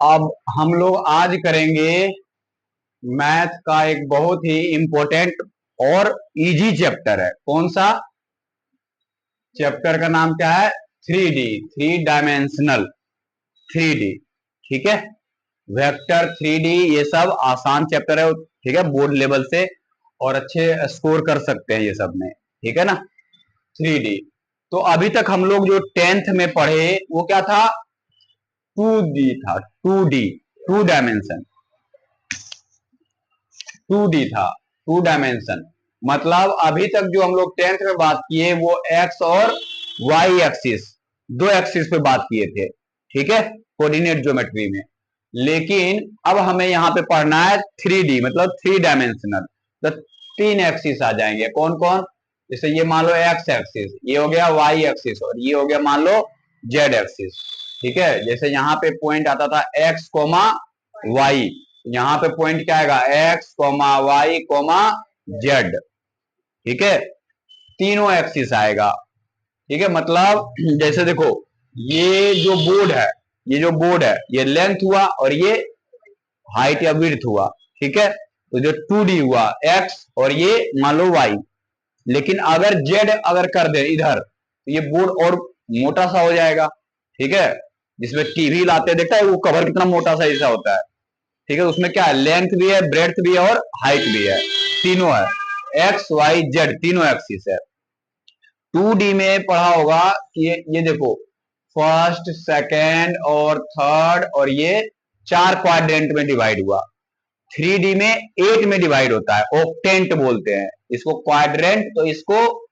अब हम लोग आज करेंगे मैथ का एक बहुत ही इंपॉर्टेंट और इजी चैप्टर है। कौन सा चैप्टर का नाम क्या है? 3D, three dimensional 3D। ठीक है, वेक्टर 3D, ये सब आसान चैप्टर है। ठीक है, बोर्ड लेवल से और अच्छे स्कोर कर सकते हैं ये सब में। ठीक है ना, 3D। तो अभी तक हम लोग जो 10th में पढ़े वो क्या था? 2D था। 2D, to dimension. 2D था, टू डायमेंशन। मतलब अभी तक जो हम लोग 10th में बात किए वो एक्स और वाई एक्सिस, दो एक्सिस पे बात किए थे। ठीक है, कोऑर्डिनेट ज्योमेट्री में। लेकिन अब हमें यहाँ पे पढ़ना है 3D, मतलब थ्री डायमेंशनल। तो तीन एक्सिस आ जाएंगे। कौन कौन? जैसे ये मान लो एक्स एक्सिस, ये हो गया वाई एक्सिस, और ये हो गया मान लो जेड एक्सिस। ठीक है, जैसे यहाँ पे पॉइंट आता था एक्स कोमा वाई, यहाँ पे पॉइंट क्या आएगा? X comma y comma z. ठीक है, तीनों एक्सिस आएगा। ठीक है, मतलब जैसे देखो, ये जो बोर्ड है, ये जो बोर्ड है, ये लेंथ हुआ और ये हाइट या विड्थ हुआ। ठीक है, तो जो 2D हुआ एक्स और ये मान लो वाई। लेकिन अगर जेड अगर कर दे इधर तो ये बोर्ड और मोटा सा हो जाएगा। ठीक है, जिसमें टीवी लाते देखता है वो कवर कितना मोटा सा ऐसा होता है। ठीक है, उसमें क्या है? लेंथ भी है, ब्रेड्थ भी है और हाइट भी है, तीनों है। एक्स वाई जेड तीनों एक्सिस है। 2D में पढ़ा होगा कि ये देखो, फर्स्ट सेकेंड और थर्ड, और ये चार क्वाड्रेंट में डिवाइड हुआ। 3D में 8 में डिवाइड होता है, ऑक्टेंट बोलते हैं इसको। क्वाड्रेंट तो इसको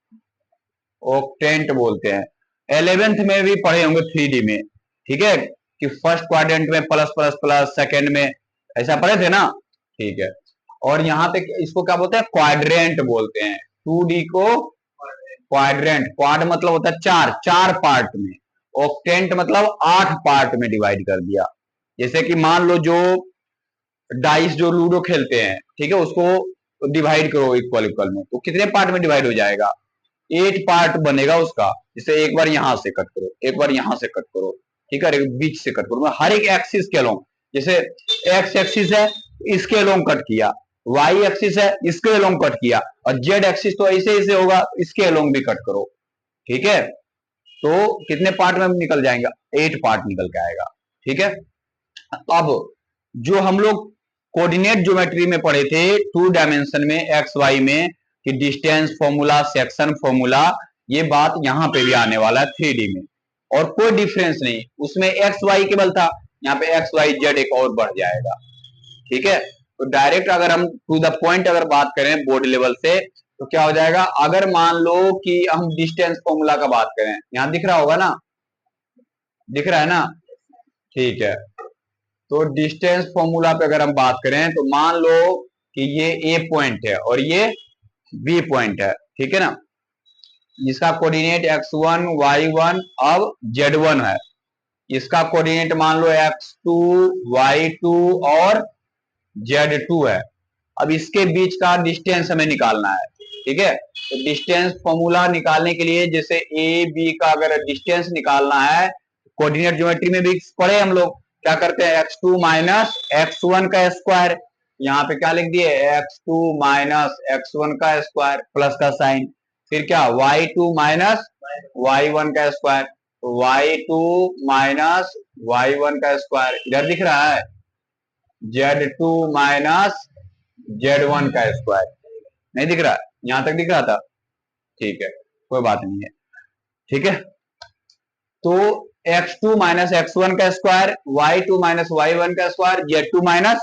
ऑक्टेंट बोलते हैं। 11th में भी पढ़े होंगे 3D में। ठीक है, कि फर्स्ट क्वाड्रेंट में प्लस प्लस प्लस, सेकेंड में ऐसा पढ़े थे ना। ठीक है, और यहाँ पे इसको क्या बोलते हैं? क्वाड्रेंट बोलते हैं। 2D को क्वाड्रेंट, क्वाड मतलब होता है चार, चार पार्ट में। ऑक्टेंट मतलब 8 पार्ट में डिवाइड कर दिया। जैसे कि मान लो जो डाइस जो लूडो खेलते हैं, ठीक है, उसको डिवाइड करो इक्वल इक्वल में, तो कितने पार्ट में डिवाइड हो जाएगा? 8 पार्ट बनेगा उसका। जैसे एक बार यहां से कट करो, एक बार यहां से कट करो, ठीक है, बीच से कट करो, हर एक एक्सिस के अलोंग। जैसे एक्स एक्सिस है, इसके अलोंग कट किया। वाई एक्सिस है, इसके अलोंग कट किया। और जेड एक्सिस तो ऐसे ऐसे होगा, इसके अलोंग भी कट करो। ठीक है, तो कितने पार्ट में निकल जाएंगे? 8 पार्ट निकल के आएगा। ठीक है, अब जो हम लोग कोऑर्डिनेट ज्योमेट्री में पढ़े थे, टू डायमेंशन में एक्स वाई में, कि डिस्टेंस फॉर्मूला, सेक्शन फॉर्मूला, ये बात यहां पे भी आने वाला है 3D में। और कोई डिफरेंस नहीं, उसमें एक्स वाई केवल था, यहाँ पे एक्स वाई जेड एक और बढ़ जाएगा। ठीक है, तो डायरेक्ट अगर हम टू द पॉइंट अगर बात करें बोर्ड लेवल से, तो क्या हो जाएगा? अगर मान लो कि हम डिस्टेंस फॉर्मूला का बात करें, यहां दिख रहा होगा ना, दिख रहा है ना? ठीक है, तो डिस्टेंस फॉर्मूला पे अगर हम बात करें तो मान लो कि ये ए पॉइंट है और ये बी पॉइंट है। ठीक है ना, जिसका कोऑर्डिनेट x1 y1 अब z1 है। इसका कोऑर्डिनेट मान लो x2 y2 और z2 है। अब इसके बीच का डिस्टेंस हमें निकालना है। ठीक है, तो डिस्टेंस फॉर्मूला निकालने के लिए, जैसे ए बी का अगर डिस्टेंस निकालना है, कोऑर्डिनेट ज्योमेट्री में भी पढ़े हम लोग, क्या करते हैं? x2 माइनस x1 का स्क्वायर। यहाँ पे क्या लिख दिए? x2 माइनस x1 का स्क्वायर, प्लस का साइन। फिर क्या? y2 माइनस y1 का स्क्वायर, तो y2 माइनस y1 का स्क्वायर इधर दिख रहा है, z2 माइनस z1 का स्क्वायर। नहीं दिख रहा? यहां तक दिख रहा था? ठीक है, कोई बात नहीं है। ठीक है, तो x2 माइनस x1 का स्क्वायर, y2 माइनस y1 का स्क्वायर, z2 माइनस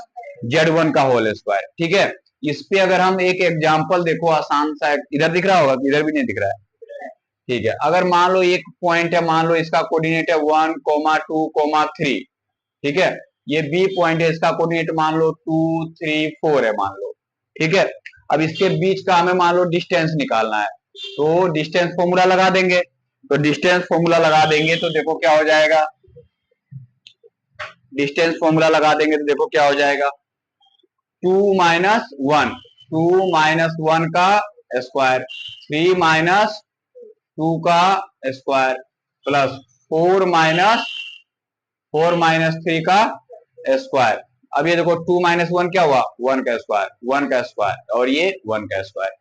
z1 का होल स्क्वायर। ठीक है, इस पे अगर हम एक एग्जांपल देखो, आसान सा, इधर दिख रहा होगा, इधर भी नहीं दिख रहा है। ठीक है, अगर मान लो एक पॉइंट है, मान लो इसका कोऑर्डिनेट है 1, 2, 3। ठीक है, ये बी पॉइंट है, इसका कोऑर्डिनेट मान लो 2, 3, 4 है मान लो। ठीक है, अब इसके बीच का हमें मान लो डिस्टेंस निकालना है, तो डिस्टेंस फॉर्मूला लगा देंगे। तो डिस्टेंस फॉर्मूला लगा देंगे तो देखो क्या हो जाएगा? डिस्टेंस फॉर्मूला लगा देंगे तो देखो क्या हो जाएगा? 2 - 1, 2 - 1 का स्क्वायर, 3 - 2 का स्क्वायर, प्लस 4 - 3 का स्क्वायर। अब ये देखो 2 - 1 क्या हुआ, 1 का स्क्वायर, 1 का स्क्वायर और ये 1 का स्क्वायर,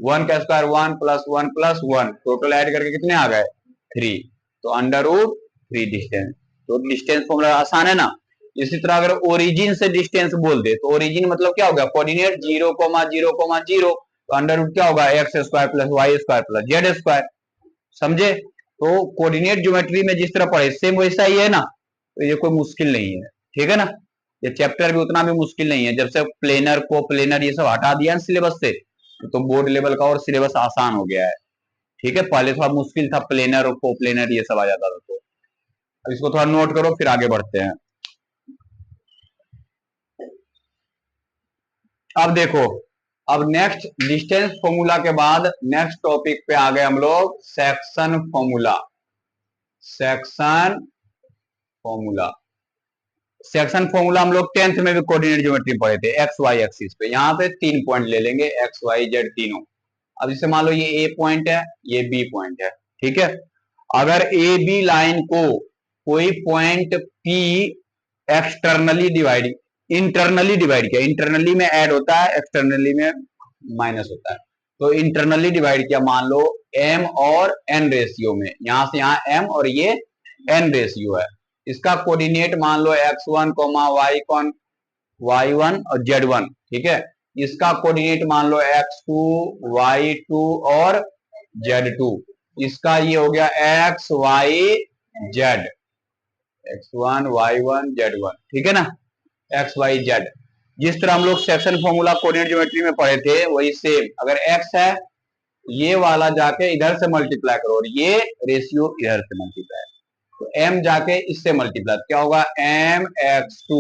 1 का स्क्वायर 1 + 1 + 1, टोटल ऐड करके कितने आ गए 3। तो √3 डिस्टेंस। तो डिस्टेंस फॉर्मूला आसान है ना। इसी तरह अगर ओरिजिन से डिस्टेंस बोल दे तो ओरिजिन मतलब क्या होगा, कोऑर्डिनेट 0, 0, 0 तो अंडर रूट क्या होगा x² + y² + z²। समझे। तो कोऑर्डिनेट ज्योमेट्री में जिस तरह पढ़े सेम वैसा ही है ना, तो ये कोई मुश्किल नहीं है, ठीक है ना। ये चैप्टर भी उतना भी मुश्किल नहीं है, जब से प्लेनर को प्लेनर ये सब हटा दिया सिलेबस से, तो बोर्ड लेवल का और सिलेबस आसान हो गया है। ठीक है, पहले थोड़ा मुश्किल था, प्लेनर और को प्लेनर ये सब आ जाता था। तो इसको थोड़ा नोट करो, फिर आगे बढ़ते हैं। अब देखो, अब नेक्स्ट डिस्टेंस फॉर्मूला के बाद नेक्स्ट टॉपिक पे आ गए हम लोग, section formula. Section formula, section formula हम लोग 10th में भी कोऑर्डिनेट ज्योमेट्री पढ़े थे, एक्स वाई एक्सिस पे। यहाँ पे 3 पॉइंट ले लेंगे, एक्स वाई जेड तीनों। अब जैसे मान लो ये ए पॉइंट है, ये बी पॉइंट है, ठीक है। अगर ए बी लाइन को कोई point P externally divide, internally divide किया, इंटरनली में ऐड होता है, एक्सटर्नली में माइनस होता है। तो इंटरनली डिवाइड किया, मान लो एम और एन रेशियो में, यहां से यहाँ एम और ये एन रेशियो है। इसका कोऑर्डिनेट मान लो x1, y1 और z1, ठीक है। इसका कोऑर्डिनेट मान लो x2, y2 और z2। इसका ये हो गया x y z, x1 y1 z1, ठीक है ना, x y z। जिस तरह हम लोग सेक्शन फॉर्मूला कोऑर्डिनेट ज्योमेट्री में पढ़े थे वही सेम। अगर x है, ये वाला जाके इधर से मल्टीप्लाई करो और ये रेशियो इधर से मल्टीप्लाई, तो m जाके इससे मल्टीप्लाई क्या होगा mx2,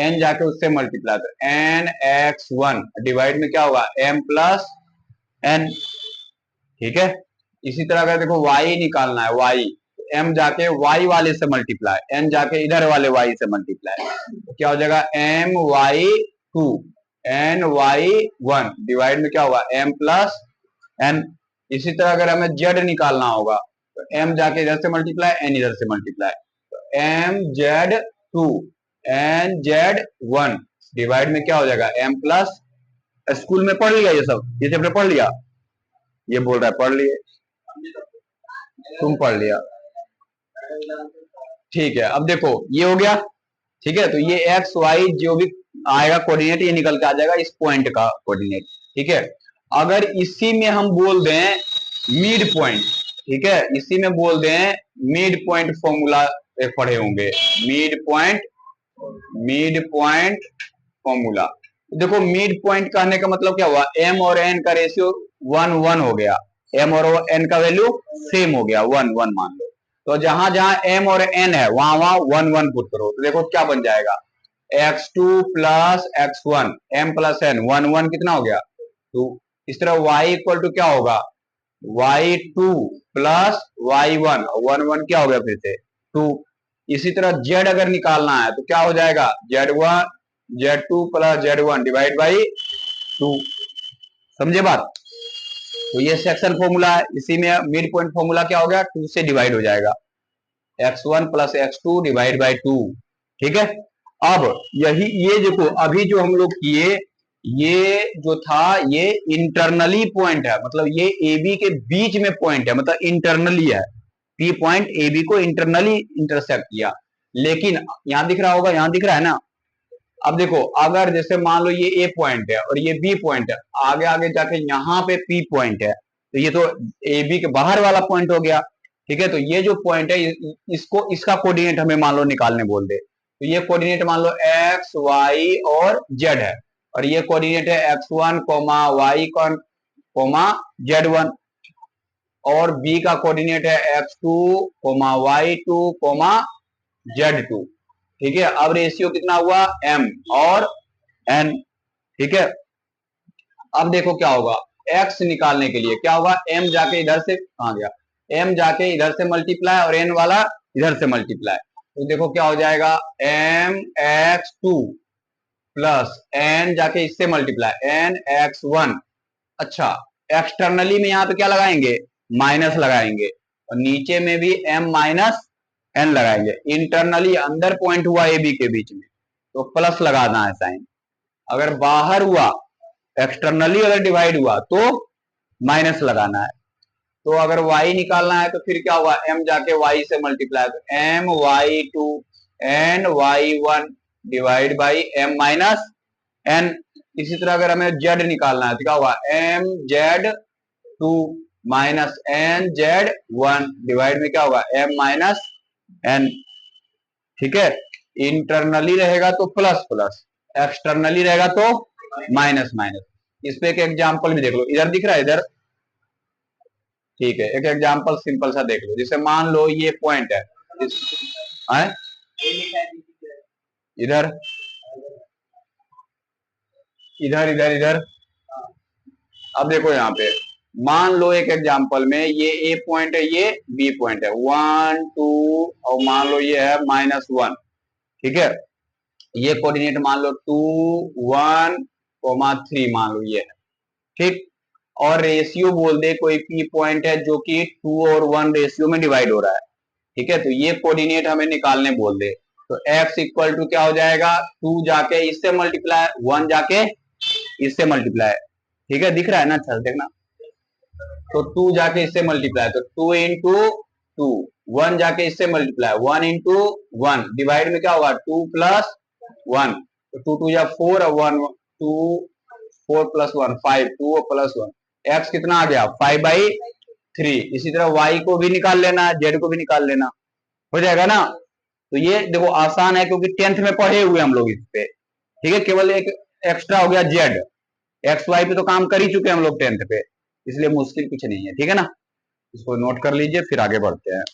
n जाके उससे मल्टीप्लाई तो nx1 डिवाइड में क्या होगा m + n, ठीक है। इसी तरह अगर देखो y निकालना है, y m जाके y वाले से मल्टीप्लाई, n जाके इधर वाले y से मल्टीप्लाई, तो क्या हो जाएगा my2 ny1 डिवाइड में क्या होगा m + n। इसी तरह अगर हमें z निकालना होगा तो m जाके इधर से मल्टीप्लाई, n इधर से मल्टीप्लाई, तो mz2 nz1 डिवाइड में क्या हो जाएगा m+। स्कूल में पढ़ लिया ये सब, ये चैप्टर पढ़ लिया, ये बोल रहा है पढ़ लिए, तुम पढ़ लिया, ठीक है। अब देखो ये हो गया, ठीक है। तो ये एक्स वाई जो भी आएगा कोऑर्डिनेट ये निकल के आ जाएगा इस पॉइंट का कोऑर्डिनेट, ठीक है। अगर इसी में हम बोल दें मिड पॉइंट, ठीक है, इसी में बोल दें मिड पॉइंट फॉर्मूला पढ़े होंगे, मिड पॉइंट फॉर्मूला। देखो मिड पॉइंट कहने का मतलब क्या हुआ, एम और एन का रेशियो 1:1 हो गया, एम और एन का वैल्यू सेम हो गया 1:1 मान लो। तो जहां जहां एम और एन है वहां वहां 1:1 पुट करो, तो देखो क्या बन जाएगा x2 + x1 m + n 1:1 कितना हो गया 2। इस तरह y इक्वल टू क्या होगा y2 + y1 1:1 क्या हो गया फिर से 2। इसी तरह z अगर निकालना है तो क्या हो जाएगा z1 z2 + z1 divide by 2। समझे बात। तो ये सेक्शन फॉर्मूला है, इसी में मिड पॉइंट फॉर्मूला क्या हो गया 2 से डिवाइड हो जाएगा, x1 + x2 डिवाइड बाई 2, ठीक है। अब यही ये देखो अभी जो हम लोग किए, ये जो था ये इंटरनली पॉइंट है, मतलब ये ए बी के बीच में पॉइंट है, मतलब इंटरनली है, पी पॉइंट ए बी को इंटरनली इंटरसेक्ट किया। लेकिन यहां दिख रहा होगा, यहां दिख रहा है ना। अब देखो अगर जैसे मान लो ये ए पॉइंट है और ये बी पॉइंट है, आगे आगे जाके यहाँ पे पी पॉइंट है, तो ये तो ए बी के बाहर वाला पॉइंट हो गया, ठीक है। तो ये जो पॉइंट है इसको इसका कोऑर्डिनेट हमें मान लो निकालने बोल दे, तो ये कोऑर्डिनेट मान लो एक्स वाई और जेड है, और ये कोऑर्डिनेट है x1, y1, z1, और बी का कोऑर्डिनेट है x2, y2, z2, ठीक है। अब रेशियो कितना हुआ m और n, ठीक है। अब देखो क्या होगा x निकालने के लिए क्या होगा m जाके इधर से कहा गया, m जाके इधर से मल्टीप्लाई और n वाला इधर से मल्टीप्लाई, तो देखो क्या हो जाएगा mx2 प्लस n जाके इससे मल्टीप्लाई nx1। अच्छा एक्सटर्नली में यहाँ पे क्या लगाएंगे माइनस लगाएंगे, और नीचे में भी m - n लगाएंगे। इंटरनली अंदर पॉइंट हुआ ए बी के बीच में, तो प्लस लगाना है साइन। अगर बाहर हुआ, एक्सटर्नली अगर डिवाइड हुआ तो माइनस लगाना है। तो अगर y निकालना है तो फिर क्या हुआ, m जाके y से मल्टीप्लाई, तो m y2 n y1 divide by m minus n। इसी तरह अगर हमें z निकालना है तो क्या होगा, m z2 minus n z1 divide में क्या होगा, m माइनस n। ठीक है, इंटरनली रहेगा तो प्लस प्लस, एक्सटर्नली रहेगा तो माइनस माइनस। इस पे एक एग्जांपल भी देख लो, इधर दिख रहा है इधर। ठीक है, एक एग्जांपल सिंपल सा देख लो। जैसे मान लो ये पॉइंट है, इधर इधर इधर इधर। अब देखो यहाँ पे, मान लो एक एग्जांपल में ये ए पॉइंट है, ये बी पॉइंट है, 1 2, और मान लो ये है -1। ठीक है, ये कोऑर्डिनेट मान लो 2 1 3 मान लो ये है। ठीक, और रेशियो बोल दे कोई पी पॉइंट है जो कि 2 और 1 रेशियो में डिवाइड हो रहा है। ठीक है, तो ये कोऑर्डिनेट हमें निकालने बोल दे, तो x इक्वल टू क्या हो जाएगा, 2 जाके इससे मल्टीप्लाई, 1 जाके इससे मल्टीप्लाई। ठीक है, दिख रहा है ना, अच्छा देखना। तो 2 जाके इससे मल्टीप्लाई, तो 2 इंटू 2, 1 जाके इससे मल्टीप्लाई, 1 इंटू 1 डिवाइड में क्या होगा, 2 प्लस 1, तो 2 2 या 4 और 1 2, 4 प्लस 1 5, 2 प्लस 1, x कितना आ गया 5/3। इसी तरह y को भी निकाल लेना, z को भी निकाल लेना, हो जाएगा ना। तो ये देखो आसान है क्योंकि 10th में पढ़े हुए हम लोग इस पे। ठीक है, केवल एक एक्स्ट्रा हो गया z, एक्स वाई पे तो काम कर ही चुके हैं हम लोग 10th पे, इसलिए मुश्किल कुछ नहीं है। ठीक है ना, इसको नोट कर लीजिए, फिर आगे बढ़ते हैं।